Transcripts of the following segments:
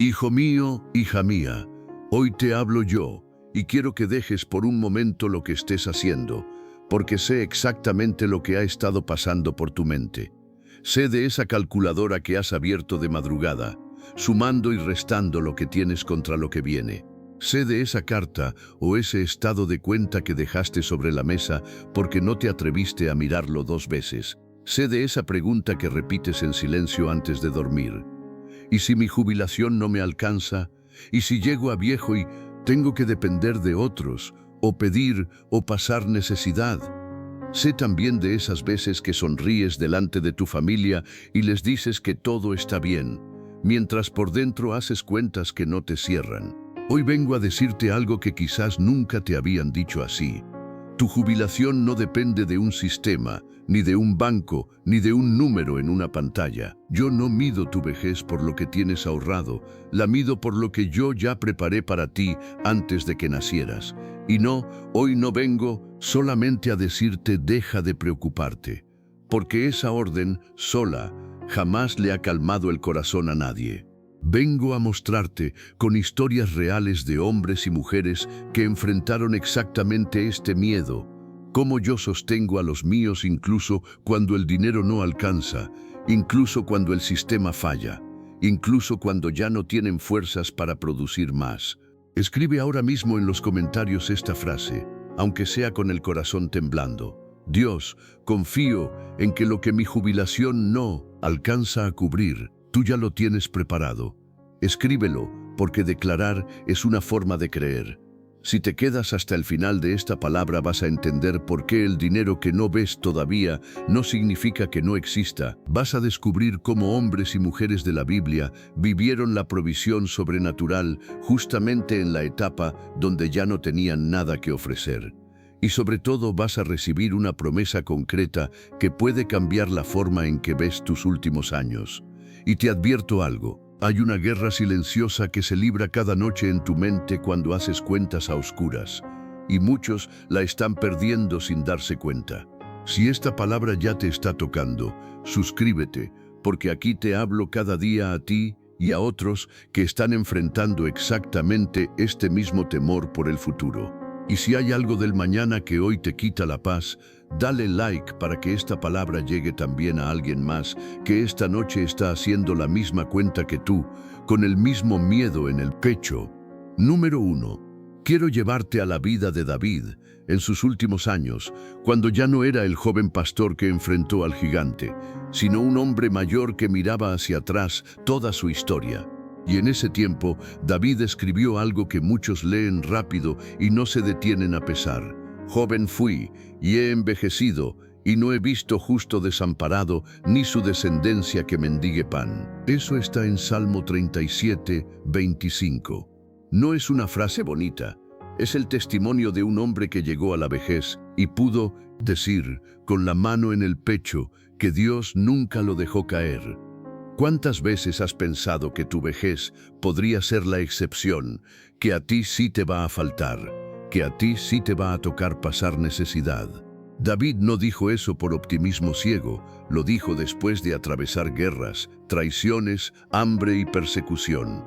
Hijo mío, hija mía, hoy te hablo yo, y quiero que dejes por un momento lo que estés haciendo, porque sé exactamente lo que ha estado pasando por tu mente. Sé de esa calculadora que has abierto de madrugada, sumando y restando lo que tienes contra lo que viene. Sé de esa carta o ese estado de cuenta que dejaste sobre la mesa porque no te atreviste a mirarlo 2 veces. Sé de esa pregunta que repites en silencio antes de dormir. ¿Y si mi jubilación no me alcanza? ¿Y si llego a viejo y tengo que depender de otros, o pedir o pasar necesidad? Sé también de esas veces que sonríes delante de tu familia y les dices que todo está bien, mientras por dentro haces cuentas que no te cierran. Hoy vengo a decirte algo que quizás nunca te habían dicho así. Tu jubilación no depende de un sistema, ni de un banco, ni de un número en una pantalla. Yo no mido tu vejez por lo que tienes ahorrado, la mido por lo que yo ya preparé para ti antes de que nacieras. Y no, hoy no vengo solamente a decirte deja de preocuparte, porque esa orden sola jamás le ha calmado el corazón a nadie. Vengo a mostrarte con historias reales de hombres y mujeres que enfrentaron exactamente este miedo, cómo yo sostengo a los míos incluso cuando el dinero no alcanza, incluso cuando el sistema falla, incluso cuando ya no tienen fuerzas para producir más. Escribe ahora mismo en los comentarios esta frase, aunque sea con el corazón temblando. Dios, confío en que lo que mi jubilación no alcanza a cubrir, tú ya lo tienes preparado. Escríbelo, porque declarar es una forma de creer. Si te quedas hasta el final de esta palabra vas a entender por qué el dinero que no ves todavía no significa que no exista. Vas a descubrir cómo hombres y mujeres de la Biblia vivieron la provisión sobrenatural justamente en la etapa donde ya no tenían nada que ofrecer. Y sobre todo vas a recibir una promesa concreta que puede cambiar la forma en que ves tus últimos años. Y te advierto algo. Hay una guerra silenciosa que se libra cada noche en tu mente cuando haces cuentas a oscuras, y muchos la están perdiendo sin darse cuenta. Si esta palabra ya te está tocando, suscríbete, porque aquí te hablo cada día a ti y a otros que están enfrentando exactamente este mismo temor por el futuro. Y si hay algo del mañana que hoy te quita la paz, dale like para que esta palabra llegue también a alguien más que esta noche está haciendo la misma cuenta que tú, con el mismo miedo en el pecho. Número 1. Quiero llevarte a la vida de David en sus últimos años, cuando ya no era el joven pastor que enfrentó al gigante, sino un hombre mayor que miraba hacia atrás toda su historia. Y en ese tiempo, David escribió algo que muchos leen rápido y no se detienen a pesar. Joven fui, y he envejecido, y no he visto justo desamparado, ni su descendencia que mendigue pan. Eso está en Salmo 37, 25. No es una frase bonita, es el testimonio de un hombre que llegó a la vejez y pudo decir, con la mano en el pecho, que Dios nunca lo dejó caer. ¿Cuántas veces has pensado que tu vejez podría ser la excepción, que a ti sí te va a faltar, que a ti sí te va a tocar pasar necesidad? David no dijo eso por optimismo ciego, lo dijo después de atravesar guerras, traiciones, hambre y persecución.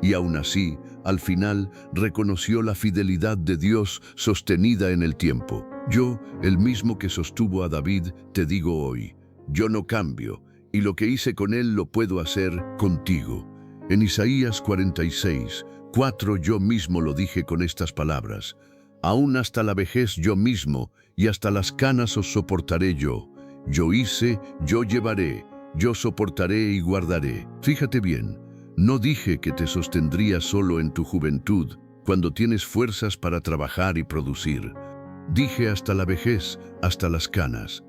Y aún así, al final, reconoció la fidelidad de Dios sostenida en el tiempo. Yo, el mismo que sostuvo a David, te digo hoy, yo no cambio, y lo que hice con él lo puedo hacer contigo. En Isaías 46, 4 yo mismo lo dije con estas palabras. Aún hasta la vejez yo mismo, y hasta las canas os soportaré yo. Yo hice, yo llevaré, yo soportaré y guardaré. Fíjate bien, no dije que te sostendría solo en tu juventud, cuando tienes fuerzas para trabajar y producir. Dije hasta la vejez, hasta las canas.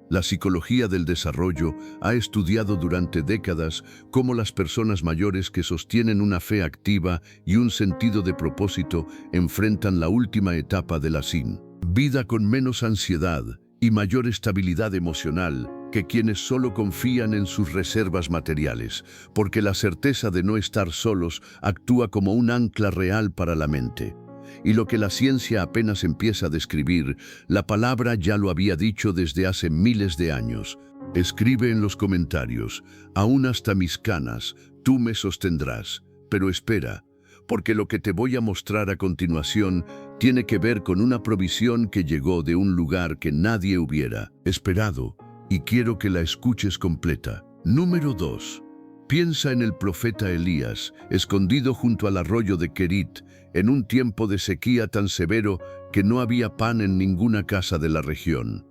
La psicología del desarrollo ha estudiado durante décadas cómo las personas mayores que sostienen una fe activa y un sentido de propósito enfrentan la última etapa de la sin vida con menos ansiedad y mayor estabilidad emocional que quienes solo confían en sus reservas materiales, porque la certeza de no estar solos actúa como un ancla real para la mente. Y lo que la ciencia apenas empieza a describir, la palabra ya lo había dicho desde hace miles de años. Escribe en los comentarios, aún hasta mis canas, tú me sostendrás. Pero espera, porque lo que te voy a mostrar a continuación tiene que ver con una provisión que llegó de un lugar que nadie hubiera esperado, y quiero que la escuches completa. Número 2. Piensa en el profeta Elías, escondido junto al arroyo de Querit, en un tiempo de sequía tan severo que no había pan en ninguna casa de la región.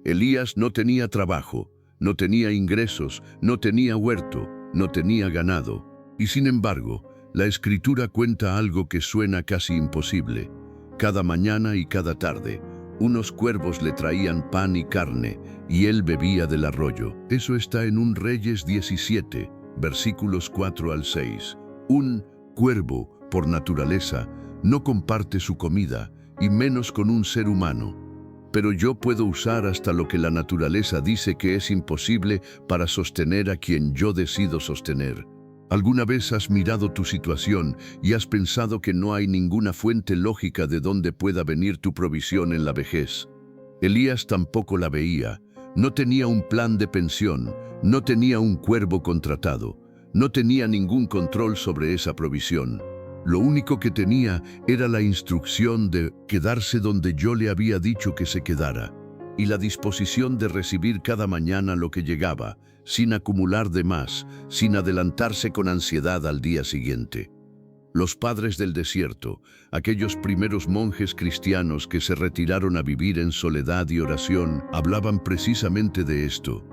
Elías no tenía trabajo, no tenía ingresos, no tenía huerto, no tenía ganado. Y sin embargo, la Escritura cuenta algo que suena casi imposible. Cada mañana y cada tarde, unos cuervos le traían pan y carne, y él bebía del arroyo. Eso está en 1 Reyes 17, versículos 4 al 6. Un cuervo, por naturaleza, no comparte su comida, y menos con un ser humano. Pero yo puedo usar hasta lo que la naturaleza dice que es imposible para sostener a quien yo decido sostener. ¿Alguna vez has mirado tu situación y has pensado que no hay ninguna fuente lógica de dónde pueda venir tu provisión en la vejez? Elías tampoco la veía. No tenía un plan de pensión, no tenía un cuervo contratado, no tenía ningún control sobre esa provisión. Lo único que tenía era la instrucción de quedarse donde yo le había dicho que se quedara, y la disposición de recibir cada mañana lo que llegaba, sin acumular de más, sin adelantarse con ansiedad al día siguiente. Los padres del desierto, aquellos primeros monjes cristianos que se retiraron a vivir en soledad y oración, hablaban precisamente de esto,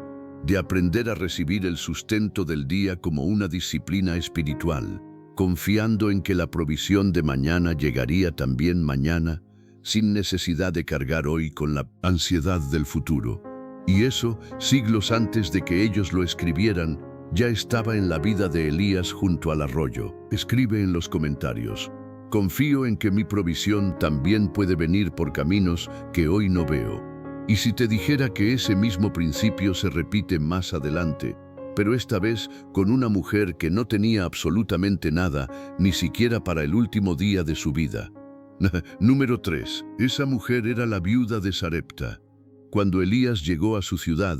de aprender a recibir el sustento del día como una disciplina espiritual, confiando en que la provisión de mañana llegaría también mañana, sin necesidad de cargar hoy con la ansiedad del futuro. Y eso, siglos antes de que ellos lo escribieran, ya estaba en la vida de Elías junto al arroyo. Escribe en los comentarios: confío en que mi provisión también puede venir por caminos que hoy no veo. Y si te dijera que ese mismo principio se repite más adelante, pero esta vez con una mujer que no tenía absolutamente nada, ni siquiera para el último día de su vida. Número 3. Esa mujer era la viuda de Sarepta. Cuando Elías llegó a su ciudad,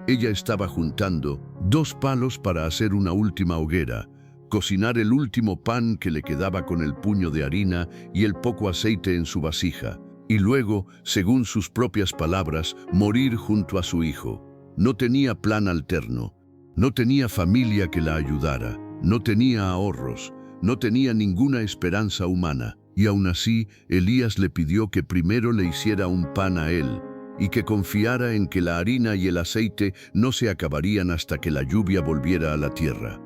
ella estaba juntando 2 palos para hacer una última hoguera, cocinar el último pan que le quedaba con el puño de harina y el poco aceite en su vasija, y luego, según sus propias palabras, morir junto a su hijo. No tenía plan alterno, no tenía familia que la ayudara, no tenía ahorros, no tenía ninguna esperanza humana, y aún así Elías le pidió que primero le hiciera un pan a él, y que confiara en que la harina y el aceite no se acabarían hasta que la lluvia volviera a la tierra.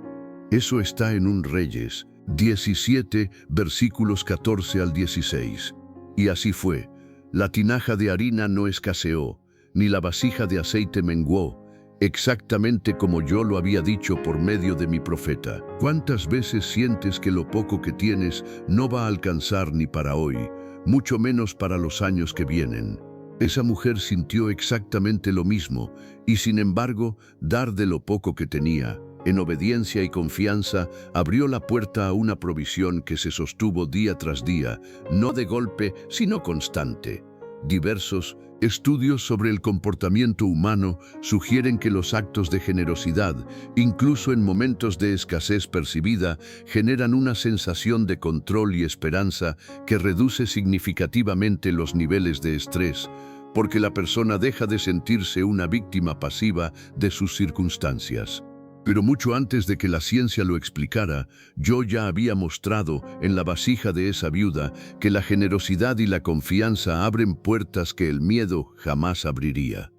Eso está en 1 Reyes 17, versículos 14 al 16. Y así fue. La tinaja de harina no escaseó, ni la vasija de aceite menguó, exactamente como yo lo había dicho por medio de mi profeta. ¿Cuántas veces sientes que lo poco que tienes no va a alcanzar ni para hoy, mucho menos para los años que vienen? Esa mujer sintió exactamente lo mismo, y sin embargo, dar de lo poco que tenía, en obediencia y confianza, abrió la puerta a una provisión que se sostuvo día tras día, no de golpe, sino constante. Diversos estudios sobre el comportamiento humano sugieren que los actos de generosidad, incluso en momentos de escasez percibida, generan una sensación de control y esperanza que reduce significativamente los niveles de estrés, porque la persona deja de sentirse una víctima pasiva de sus circunstancias. Pero mucho antes de que la ciencia lo explicara, yo ya había mostrado en la vasija de esa viuda que la generosidad y la confianza abren puertas que el miedo jamás abriría.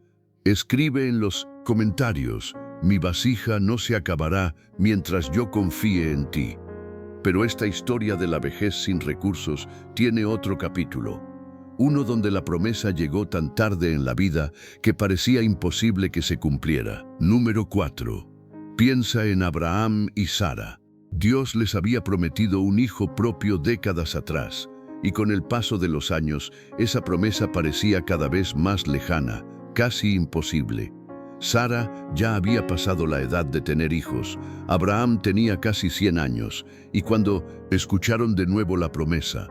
Escribe en los comentarios: mi vasija no se acabará mientras yo confíe en ti. Pero esta historia de la vejez sin recursos tiene otro capítulo. Uno donde la promesa llegó tan tarde en la vida que parecía imposible que se cumpliera. Número 4. Piensa en Abraham y Sara. Dios les había prometido un hijo propio décadas atrás, y con el paso de los años, esa promesa parecía cada vez más lejana, casi imposible. Sara ya había pasado la edad de tener hijos, Abraham tenía casi 100 años, y cuando escucharon de nuevo la promesa,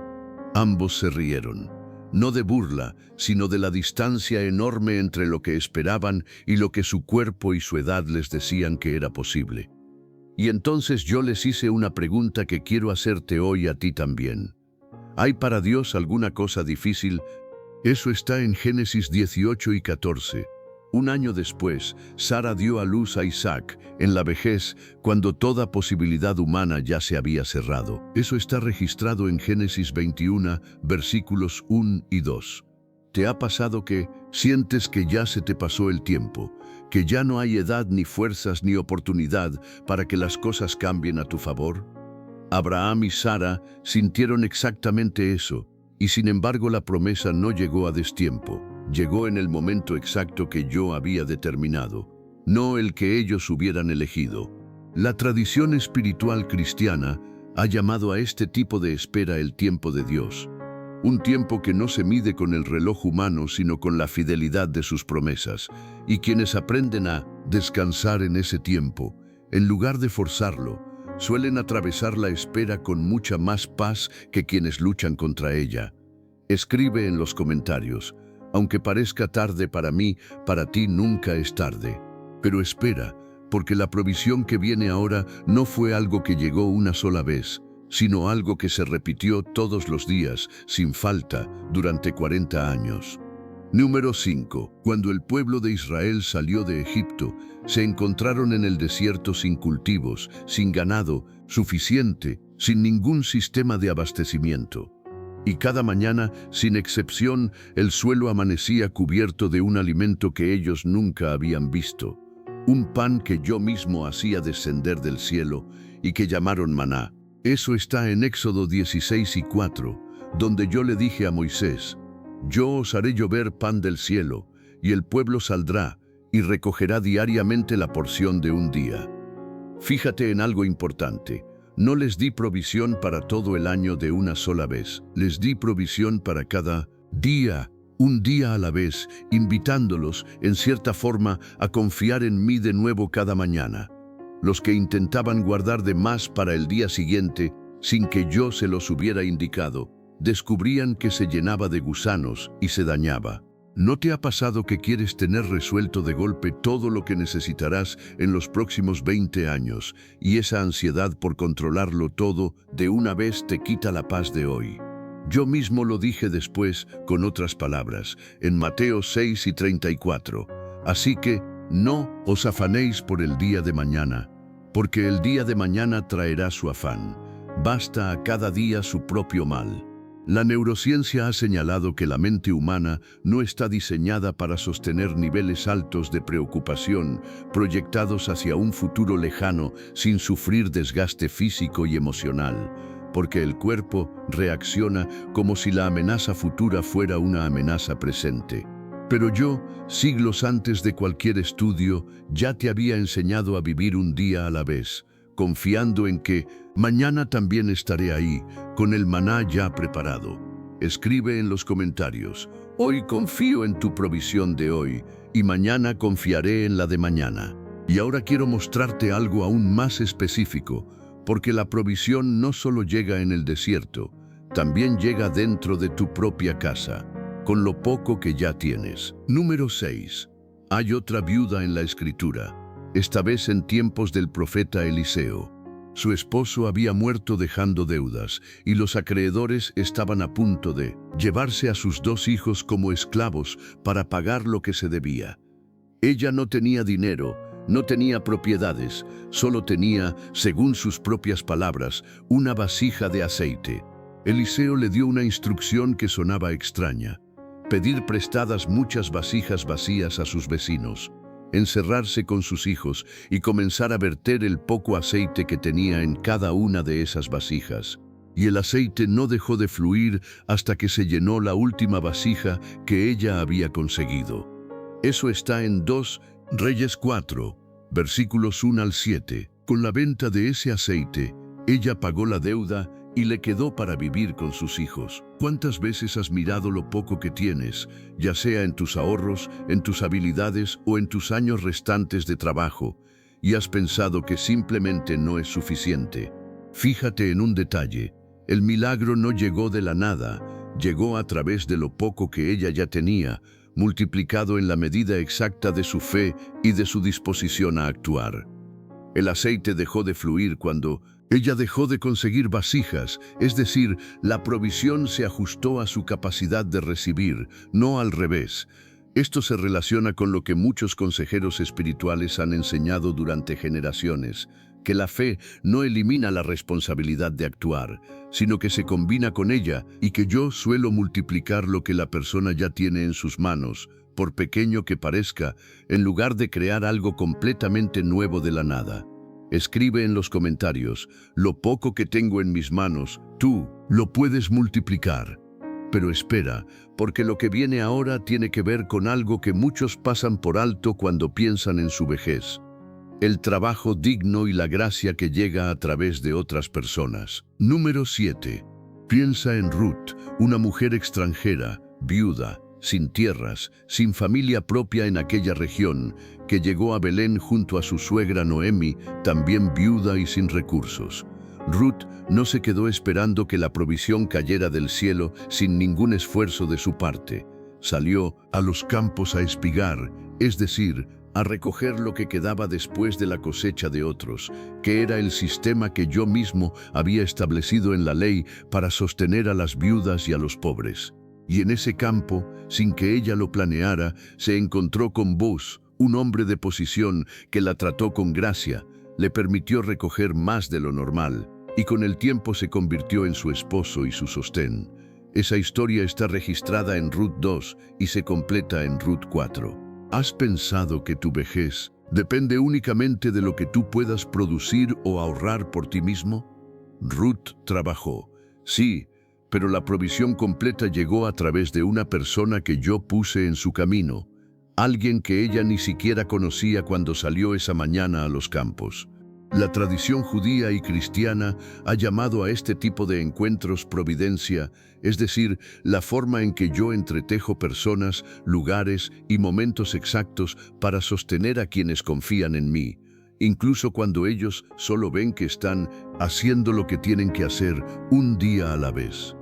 ambos se rieron. No de burla, sino de la distancia enorme entre lo que esperaban y lo que su cuerpo y su edad les decían que era posible. Y entonces yo les hice una pregunta que quiero hacerte hoy a ti también. ¿Hay para Dios alguna cosa difícil? Eso está en Génesis 18 y 14. Un año después, Sara dio a luz a Isaac, en la vejez, cuando toda posibilidad humana ya se había cerrado. Eso está registrado en Génesis 21, versículos 1 y 2. ¿Te ha pasado que sientes que ya se te pasó el tiempo, que ya no hay edad, ni fuerzas, ni oportunidad para que las cosas cambien a tu favor? Abraham y Sara sintieron exactamente eso, y sin embargo la promesa no llegó a destiempo. Llegó en el momento exacto que yo había determinado, no el que ellos hubieran elegido. La tradición espiritual cristiana ha llamado a este tipo de espera el tiempo de Dios. Un tiempo que no se mide con el reloj humano, sino con la fidelidad de sus promesas. Y quienes aprenden a descansar en ese tiempo, en lugar de forzarlo, suelen atravesar la espera con mucha más paz que quienes luchan contra ella. Escribe en los comentarios: aunque parezca tarde para mí, para ti nunca es tarde. Pero espera, porque la provisión que viene ahora no fue algo que llegó una sola vez, sino algo que se repitió todos los días, sin falta, durante 40 años. Número 5. Cuando el pueblo de Israel salió de Egipto, se encontraron en el desierto sin cultivos, sin ganado suficiente, sin ningún sistema de abastecimiento. Y cada mañana, sin excepción, el suelo amanecía cubierto de un alimento que ellos nunca habían visto. Un pan que yo mismo hacía descender del cielo y que llamaron maná. Eso está en Éxodo 16 y 4, donde yo le dije a Moisés: yo os haré llover pan del cielo, y el pueblo saldrá y recogerá diariamente la porción de un día. Fíjate en algo importante. No les di provisión para todo el año de una sola vez. Les di provisión para cada día, un día a la vez, invitándolos, en cierta forma, a confiar en mí de nuevo cada mañana. Los que intentaban guardar de más para el día siguiente, sin que yo se los hubiera indicado, descubrían que se llenaba de gusanos y se dañaba. ¿No te ha pasado que quieres tener resuelto de golpe todo lo que necesitarás en los próximos 20 años, y esa ansiedad por controlarlo todo de una vez te quita la paz de hoy? Yo mismo lo dije después, con otras palabras, en Mateo 6 y 34. Así que no os afanéis por el día de mañana, porque el día de mañana traerá su afán. Basta a cada día su propio mal. La neurociencia ha señalado que la mente humana no está diseñada para sostener niveles altos de preocupación proyectados hacia un futuro lejano sin sufrir desgaste físico y emocional, porque el cuerpo reacciona como si la amenaza futura fuera una amenaza presente. Pero yo, siglos antes de cualquier estudio, ya te había enseñado a vivir un día a la vez, confiando en que mañana también estaré ahí, con el maná ya preparado. Escribe en los comentarios: hoy confío en tu provisión de hoy, y mañana confiaré en la de mañana. Y ahora quiero mostrarte algo aún más específico, porque la provisión no solo llega en el desierto, también llega dentro de tu propia casa, con lo poco que ya tienes. Número 6. Hay otra viuda en la Escritura, esta vez en tiempos del profeta Eliseo. Su esposo había muerto dejando deudas, y los acreedores estaban a punto de llevarse a sus 2 hijos como esclavos para pagar lo que se debía. Ella no tenía dinero, no tenía propiedades, solo tenía, según sus propias palabras, una vasija de aceite. Eliseo le dio una instrucción que sonaba extraña: pedir prestadas muchas vasijas vacías a sus vecinos, encerrarse con sus hijos y comenzar a verter el poco aceite que tenía en cada una de esas vasijas. Y el aceite no dejó de fluir hasta que se llenó la última vasija que ella había conseguido. Eso está en 2 Reyes 4, versículos 1 al 7. Con la venta de ese aceite, ella pagó la deuda y le quedó para vivir con sus hijos. ¿Cuántas veces has mirado lo poco que tienes, ya sea en tus ahorros, en tus habilidades o en tus años restantes de trabajo, y has pensado que simplemente no es suficiente? Fíjate en un detalle: el milagro no llegó de la nada, llegó a través de lo poco que ella ya tenía, multiplicado en la medida exacta de su fe y de su disposición a actuar. El aceite dejó de fluir cuando ella dejó de conseguir vasijas, es decir, la provisión se ajustó a su capacidad de recibir, no al revés. Esto se relaciona con lo que muchos consejeros espirituales han enseñado durante generaciones, que la fe no elimina la responsabilidad de actuar, sino que se combina con ella y que yo suelo multiplicar lo que la persona ya tiene en sus manos, por pequeño que parezca, en lugar de crear algo completamente nuevo de la nada. Escribe en los comentarios, lo poco que tengo en mis manos, tú lo puedes multiplicar. Pero espera, porque lo que viene ahora tiene que ver con algo que muchos pasan por alto cuando piensan en su vejez. El trabajo digno y la gracia que llega a través de otras personas. Número 7. Piensa en Ruth, una mujer extranjera, viuda, sin tierras, sin familia propia en aquella región, que llegó a Belén junto a su suegra Noemi, también viuda y sin recursos. Ruth no se quedó esperando que la provisión cayera del cielo sin ningún esfuerzo de su parte. Salió a los campos a espigar, es decir, a recoger lo que quedaba después de la cosecha de otros, que era el sistema que yo mismo había establecido en la ley para sostener a las viudas y a los pobres. Y en ese campo, sin que ella lo planeara, se encontró con Boaz, un hombre de posición que la trató con gracia, le permitió recoger más de lo normal, y con el tiempo se convirtió en su esposo y su sostén. Esa historia está registrada en Ruth 2 y se completa en Ruth 4. ¿Has pensado que tu vejez depende únicamente de lo que tú puedas producir o ahorrar por ti mismo? Ruth trabajó, sí, pero la provisión completa llegó a través de una persona que yo puse en su camino, alguien que ella ni siquiera conocía cuando salió esa mañana a los campos. La tradición judía y cristiana ha llamado a este tipo de encuentros providencia, es decir, la forma en que yo entretejo personas, lugares y momentos exactos para sostener a quienes confían en mí, incluso cuando ellos solo ven que están haciendo lo que tienen que hacer un día a la vez.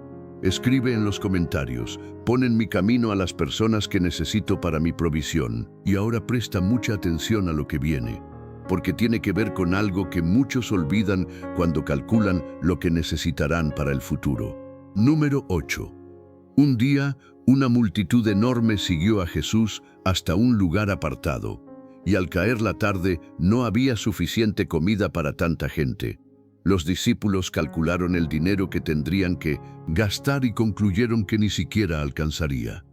Escribe en los comentarios, pon en mi camino a las personas que necesito para mi provisión, y ahora presta mucha atención a lo que viene, porque tiene que ver con algo que muchos olvidan cuando calculan lo que necesitarán para el futuro. Número 8. Un día, una multitud enorme siguió a Jesús hasta un lugar apartado, y al caer la tarde no había suficiente comida para tanta gente. Los discípulos calcularon el dinero que tendrían que gastar y concluyeron que ni siquiera alcanzaría.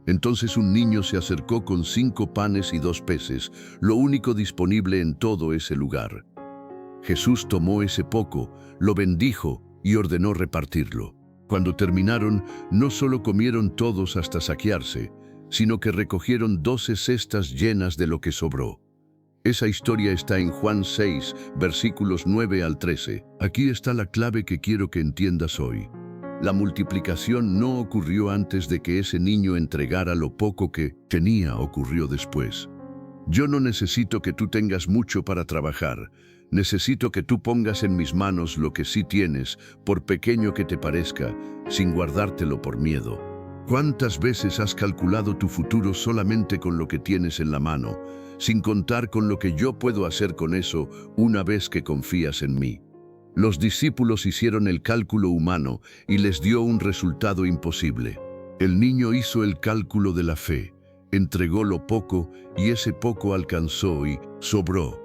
Entonces un niño se acercó con 5 panes y 2 peces, lo único disponible en todo ese lugar. Jesús tomó ese poco, lo bendijo y ordenó repartirlo. Cuando terminaron, no solo comieron todos hasta saciarse, sino que recogieron 12 cestas llenas de lo que sobró. Esa historia está en Juan 6, versículos 9 al 13. Aquí está la clave que quiero que entiendas hoy. La multiplicación no ocurrió antes de que ese niño entregara lo poco que tenía, ocurrió después. Yo no necesito que tú tengas mucho para trabajar. Necesito que tú pongas en mis manos lo que sí tienes, por pequeño que te parezca, sin guardártelo por miedo. ¿Cuántas veces has calculado tu futuro solamente con lo que tienes en la mano, sin contar con lo que yo puedo hacer con eso una vez que confías en mí? Los discípulos hicieron el cálculo humano y les dio un resultado imposible. El niño hizo el cálculo de la fe, entregó lo poco y ese poco alcanzó y sobró.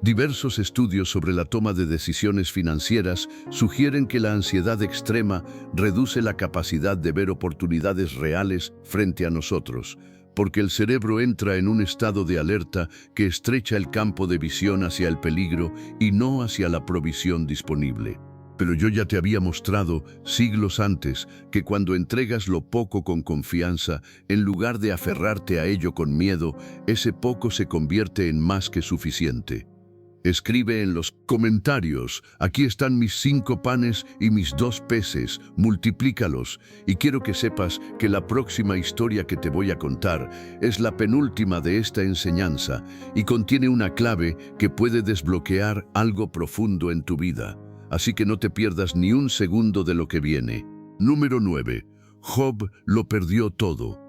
Diversos estudios sobre la toma de decisiones financieras sugieren que la ansiedad extrema reduce la capacidad de ver oportunidades reales frente a nosotros, porque el cerebro entra en un estado de alerta que estrecha el campo de visión hacia el peligro y no hacia la provisión disponible. Pero yo ya te había mostrado, siglos antes, que cuando entregas lo poco con confianza, en lugar de aferrarte a ello con miedo, ese poco se convierte en más que suficiente. Escribe en los comentarios, aquí están mis 5 panes y mis 2 peces, multiplícalos, y quiero que sepas que la próxima historia que te voy a contar es la penúltima de esta enseñanza y contiene una clave que puede desbloquear algo profundo en tu vida. Así que no te pierdas ni un segundo de lo que viene. Número 9. Job lo perdió todo.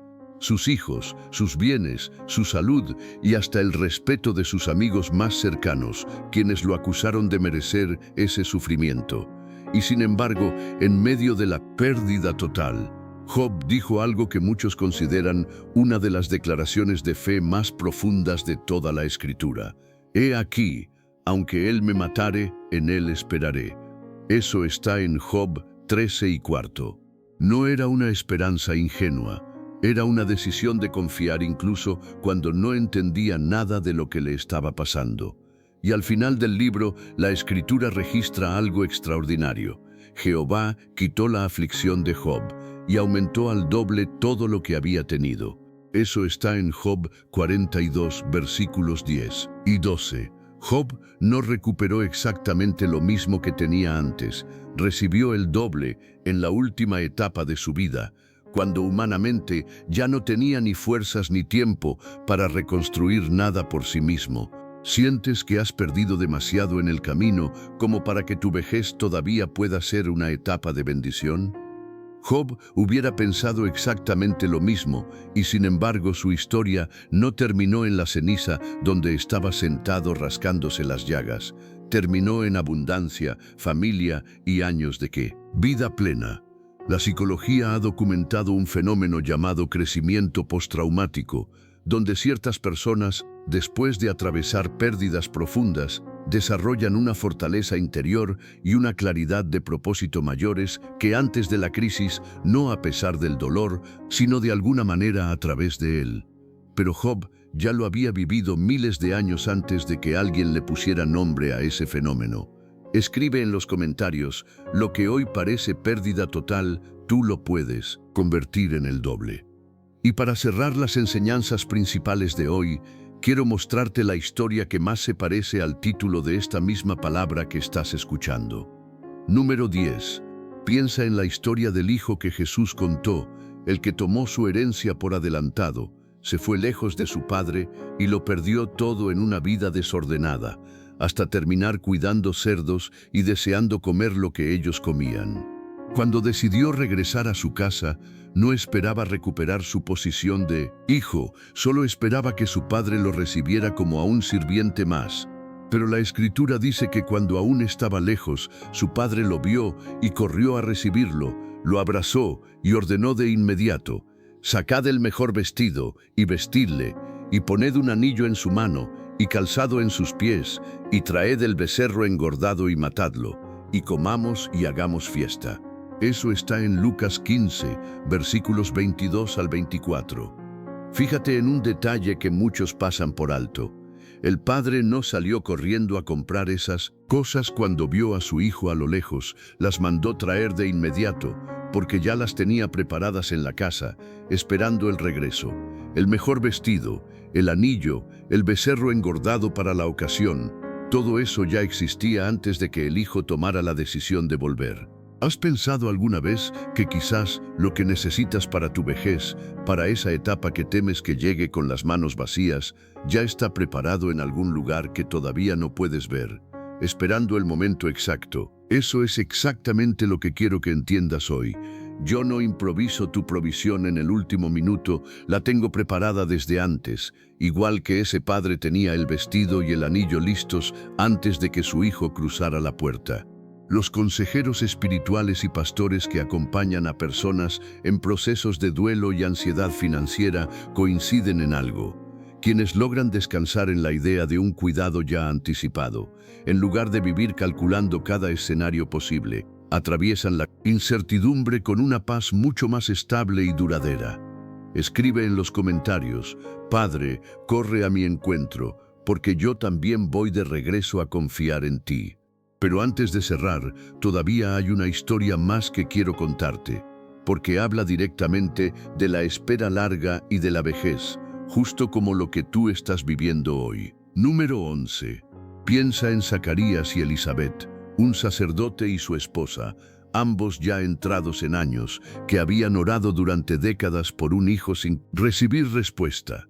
sus hijos, sus bienes, su salud y hasta el respeto de sus amigos más cercanos, quienes lo acusaron de merecer ese sufrimiento. Y sin embargo, en medio de la pérdida total, Job dijo algo que muchos consideran una de las declaraciones de fe más profundas de toda la Escritura. He aquí, aunque él me matare, en él esperaré. Eso está en Job 13:4. No era una esperanza ingenua, era una decisión de confiar incluso cuando no entendía nada de lo que le estaba pasando. Y al final del libro, la Escritura registra algo extraordinario. Jehová quitó la aflicción de Job y aumentó al doble todo lo que había tenido. Eso está en Job 42, versículos 10 y 12. Job no recuperó exactamente lo mismo que tenía antes. Recibió el doble en la última etapa de su vida, cuando humanamente ya no tenía ni fuerzas ni tiempo para reconstruir nada por sí mismo. ¿Sientes que has perdido demasiado en el camino como para que tu vejez todavía pueda ser una etapa de bendición? Job hubiera pensado exactamente lo mismo, y sin embargo su historia no terminó en la ceniza donde estaba sentado rascándose las llagas. Terminó en abundancia, familia y años de ¿qué? Vida plena. La psicología ha documentado un fenómeno llamado crecimiento postraumático, donde ciertas personas, después de atravesar pérdidas profundas, desarrollan una fortaleza interior y una claridad de propósito mayores que antes de la crisis, no a pesar del dolor, sino de alguna manera a través de él. Pero Job ya lo había vivido miles de años antes de que alguien le pusiera nombre a ese fenómeno. Escribe en los comentarios: lo que hoy parece pérdida total, tú lo puedes convertir en el doble. Y para cerrar las enseñanzas principales de hoy, quiero mostrarte la historia que más se parece al título de esta misma palabra que estás escuchando. Número 10. Piensa en la historia del hijo que Jesús contó, el que tomó su herencia por adelantado, se fue lejos de su padre y lo perdió todo en una vida desordenada, hasta terminar cuidando cerdos y deseando comer lo que ellos comían. Cuando decidió regresar a su casa, no esperaba recuperar su posición de hijo, solo esperaba que su padre lo recibiera como a un sirviente más. Pero la Escritura dice que cuando aún estaba lejos, su padre lo vio y corrió a recibirlo, lo abrazó y ordenó de inmediato: sacad el mejor vestido y vestidle, y poned un anillo en su mano y calzado en sus pies, y traed el becerro engordado y matadlo, y comamos y hagamos fiesta. Eso está en Lucas 15, versículos 22 al 24. Fíjate en un detalle que muchos pasan por alto. El padre no salió corriendo a comprar esas cosas cuando vio a su hijo a lo lejos, las mandó traer de inmediato, porque ya las tenía preparadas en la casa, esperando el regreso. El mejor vestido, el anillo, el becerro engordado para la ocasión, todo eso ya existía antes de que el hijo tomara la decisión de volver. ¿Has pensado alguna vez que quizás lo que necesitas para tu vejez, para esa etapa que temes que llegue con las manos vacías, ya está preparado en algún lugar que todavía no puedes ver, esperando el momento exacto? Eso es exactamente lo que quiero que entiendas hoy. Yo no improviso tu provisión en el último minuto, la tengo preparada desde antes, igual que ese padre tenía el vestido y el anillo listos antes de que su hijo cruzara la puerta. Los consejeros espirituales y pastores que acompañan a personas en procesos de duelo y ansiedad financiera coinciden en algo. Quienes logran descansar en la idea de un cuidado ya anticipado, en lugar de vivir calculando cada escenario posible, atraviesan la incertidumbre con una paz mucho más estable y duradera. Escribe en los comentarios: Padre, corre a mi encuentro, porque yo también voy de regreso a confiar en ti. Pero antes de cerrar, todavía hay una historia más que quiero contarte, porque habla directamente de la espera larga y de la vejez, justo como lo que tú estás viviendo hoy. Número 11. Piensa en Zacarías y Elizabeth, un sacerdote y su esposa, ambos ya entrados en años, que habían orado durante décadas por un hijo sin recibir respuesta.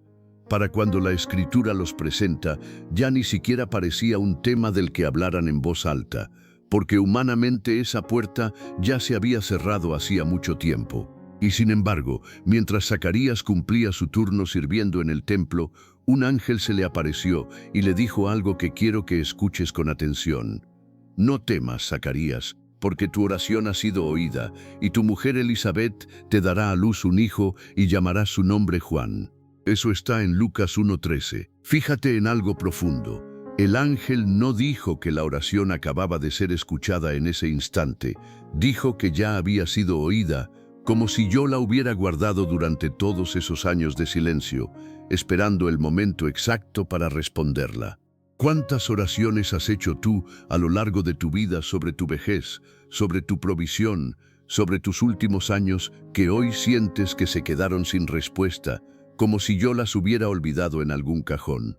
Para cuando la Escritura los presenta, ya ni siquiera parecía un tema del que hablaran en voz alta, porque humanamente esa puerta ya se había cerrado hacía mucho tiempo. Y sin embargo, mientras Zacarías cumplía su turno sirviendo en el templo, un ángel se le apareció y le dijo algo que quiero que escuches con atención. No temas, Zacarías, porque tu oración ha sido oída, y tu mujer Elizabeth te dará a luz un hijo y llamarás su nombre Juan. Eso está en Lucas 1:13. Fíjate en algo profundo. El ángel no dijo que la oración acababa de ser escuchada en ese instante, dijo que ya había sido oída, como si yo la hubiera guardado durante todos esos años de silencio, esperando el momento exacto para responderla. ¿Cuántas oraciones has hecho tú a lo largo de tu vida sobre tu vejez, sobre tu provisión, sobre tus últimos años que hoy sientes que se quedaron sin respuesta, como si yo las hubiera olvidado en algún cajón?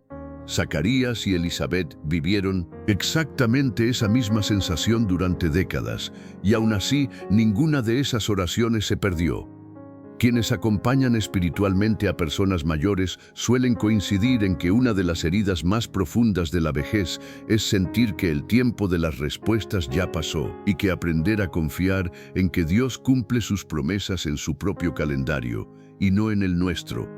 Zacarías y Elizabeth vivieron exactamente esa misma sensación durante décadas, y aún así ninguna de esas oraciones se perdió. Quienes acompañan espiritualmente a personas mayores suelen coincidir en que una de las heridas más profundas de la vejez es sentir que el tiempo de las respuestas ya pasó y que aprender a confiar en que Dios cumple sus promesas en su propio calendario y no en el nuestro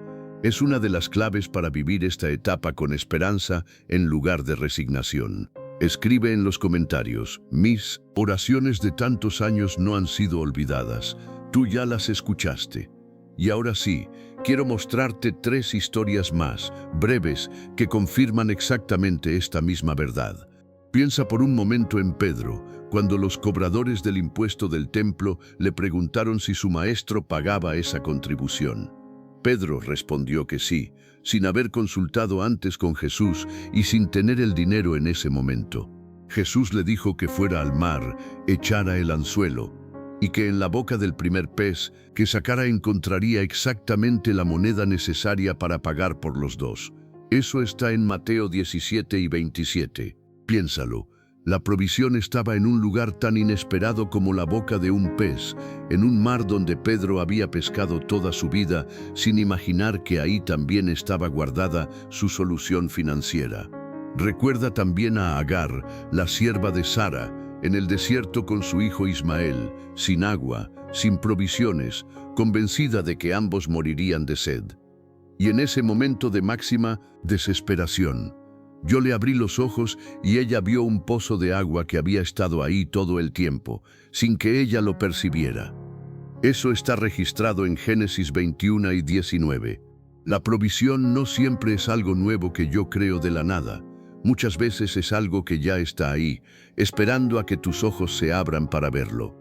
es una de las claves para vivir esta etapa con esperanza en lugar de resignación. Escribe en los comentarios: mis oraciones de tantos años no han sido olvidadas. Tú ya las escuchaste. Y ahora sí, quiero mostrarte 3 historias más, breves, que confirman exactamente esta misma verdad. Piensa por un momento en Pedro, cuando los cobradores del impuesto del templo le preguntaron si su maestro pagaba esa contribución. Pedro respondió que sí, sin haber consultado antes con Jesús y sin tener el dinero en ese momento. Jesús le dijo que fuera al mar, echara el anzuelo, y que en la boca del primer pez que sacara encontraría exactamente la moneda necesaria para pagar por los dos. Eso está en Mateo 17 y 27. Piénsalo. La provisión estaba en un lugar tan inesperado como la boca de un pez, en un mar donde Pedro había pescado toda su vida, sin imaginar que ahí también estaba guardada su solución financiera. Recuerda también a Agar, la sierva de Sara, en el desierto con su hijo Ismael, sin agua, sin provisiones, convencida de que ambos morirían de sed. Y en ese momento de máxima desesperación, yo le abrí los ojos y ella vio un pozo de agua que había estado ahí todo el tiempo, sin que ella lo percibiera. Eso está registrado en Génesis 21 y 19. La provisión no siempre es algo nuevo que yo creo de la nada. Muchas veces es algo que ya está ahí, esperando a que tus ojos se abran para verlo.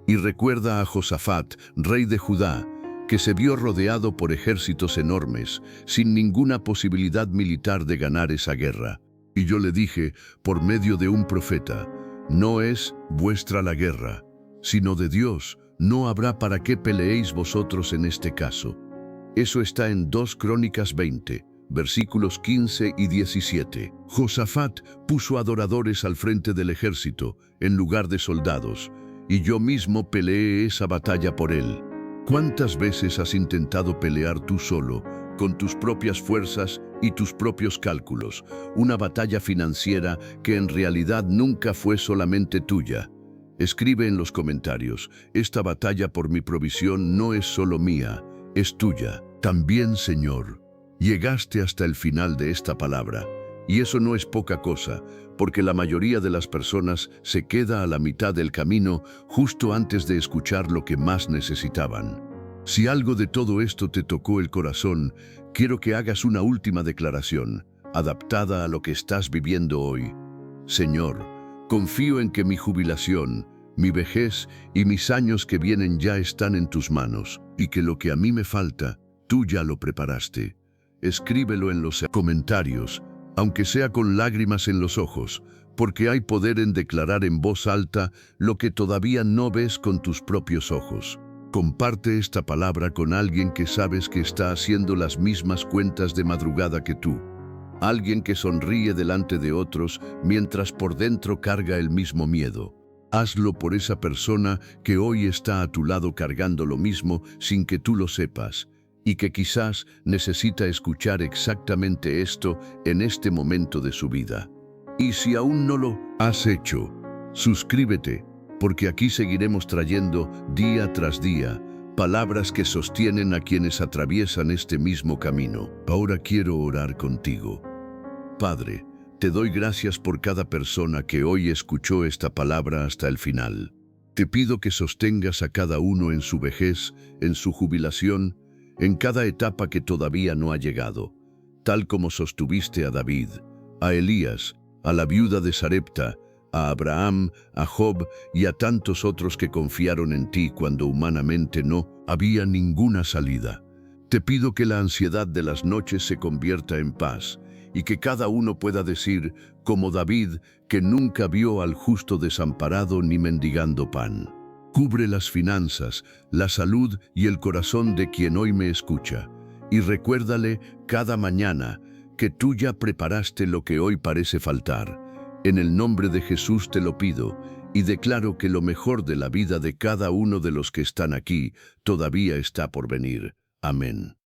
Y recuerda a Josafat, rey de Judá, que se vio rodeado por ejércitos enormes, sin ninguna posibilidad militar de ganar esa guerra. Y yo le dije, por medio de un profeta: no es vuestra la guerra, sino de Dios, no habrá para qué peleéis vosotros en este caso. Eso está en 2 Crónicas 20, versículos 15 y 17. Josafat puso adoradores al frente del ejército, en lugar de soldados, y yo mismo peleé esa batalla por él. ¿Cuántas veces has intentado pelear tú solo, con tus propias fuerzas y tus propios cálculos, una batalla financiera que en realidad nunca fue solamente tuya? Escribe en los comentarios: esta batalla por mi provisión no es solo mía, es tuya. También, Señor. Llegaste hasta el final de esta palabra. Y eso no es poca cosa, porque la mayoría de las personas se queda a la mitad del camino justo antes de escuchar lo que más necesitaban. Si algo de todo esto te tocó el corazón, quiero que hagas una última declaración, adaptada a lo que estás viviendo hoy. Señor, confío en que mi jubilación, mi vejez y mis años que vienen ya están en tus manos, y que lo que a mí me falta, tú ya lo preparaste. Escríbelo en los comentarios, aunque sea con lágrimas en los ojos, porque hay poder en declarar en voz alta lo que todavía no ves con tus propios ojos. Comparte esta palabra con alguien que sabes que está haciendo las mismas cuentas de madrugada que tú. Alguien que sonríe delante de otros mientras por dentro carga el mismo miedo. Hazlo por esa persona que hoy está a tu lado cargando lo mismo sin que tú lo sepas, y que quizás necesita escuchar exactamente esto en este momento de su vida. Y si aún no lo has hecho, suscríbete, porque aquí seguiremos trayendo día tras día palabras que sostienen a quienes atraviesan este mismo camino. Ahora quiero orar contigo. Padre, te doy gracias por cada persona que hoy escuchó esta palabra hasta el final. Te pido que sostengas a cada uno en su vejez, en su jubilación, en cada etapa que todavía no ha llegado, tal como sostuviste a David, a Elías, a la viuda de Sarepta, a Abraham, a Job y a tantos otros que confiaron en ti cuando humanamente no había ninguna salida. Te pido que la ansiedad de las noches se convierta en paz y que cada uno pueda decir, como David, que nunca vio al justo desamparado ni mendigando pan. Cubre las finanzas, la salud y el corazón de quien hoy me escucha, y recuérdale cada mañana que tú ya preparaste lo que hoy parece faltar. En el nombre de Jesús te lo pido, y declaro que lo mejor de la vida de cada uno de los que están aquí todavía está por venir. Amén.